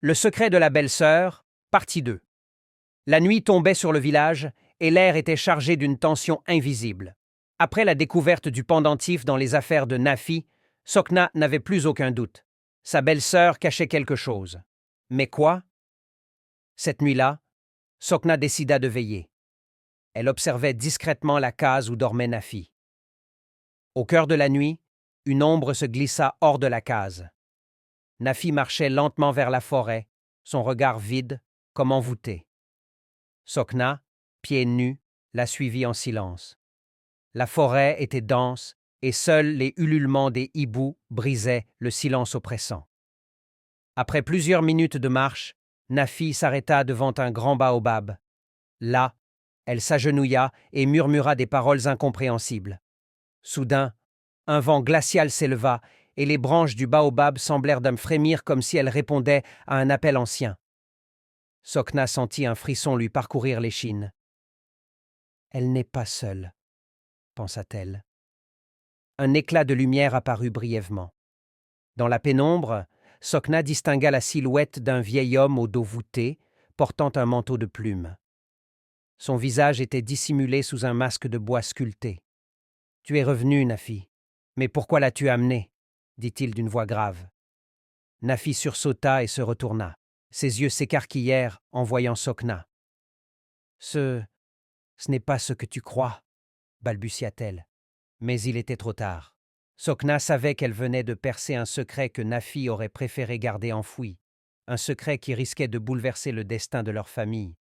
Le secret de la belle-sœur, partie 2. La nuit tombait sur le village et l'air était chargé d'une tension invisible. Après la découverte du pendentif dans les affaires de Nafi, Sokna n'avait plus aucun doute. Sa belle-sœur cachait quelque chose. Mais quoi? Cette nuit-là, Sokna décida de veiller. Elle observait discrètement la case où dormait Nafi. Au cœur de la nuit, une ombre se glissa hors de la case. Nafi marchait lentement vers la forêt, son regard vide, comme envoûté. Sokna, pieds nus, la suivit en silence. La forêt était dense et seuls les ululements des hiboux brisaient le silence oppressant. Après plusieurs minutes de marche, Nafi s'arrêta devant un grand baobab. Là, elle s'agenouilla et murmura des paroles incompréhensibles. Soudain, un vent glacial s'éleva et les branches du baobab semblèrent d'un frémir comme si elles répondaient à un appel ancien. Sokna sentit un frisson lui parcourir l'échine. « Elle n'est pas seule », pensa-t-elle. Un éclat de lumière apparut brièvement. Dans la pénombre, Sokna distingua la silhouette d'un vieil homme au dos voûté, portant un manteau de plumes. Son visage était dissimulé sous un masque de bois sculpté. « Tu es revenu, Nafi. Mais pourquoi l'as-tu amené ?» dit-il d'une voix grave. Nafi sursauta et se retourna. Ses yeux s'écarquillèrent en voyant Sokna. « Ce n'est pas ce que tu crois, » balbutia-t-elle. Mais il était trop tard. Sokna savait qu'elle venait de percer un secret que Nafi aurait préféré garder enfoui, un secret qui risquait de bouleverser le destin de leur famille.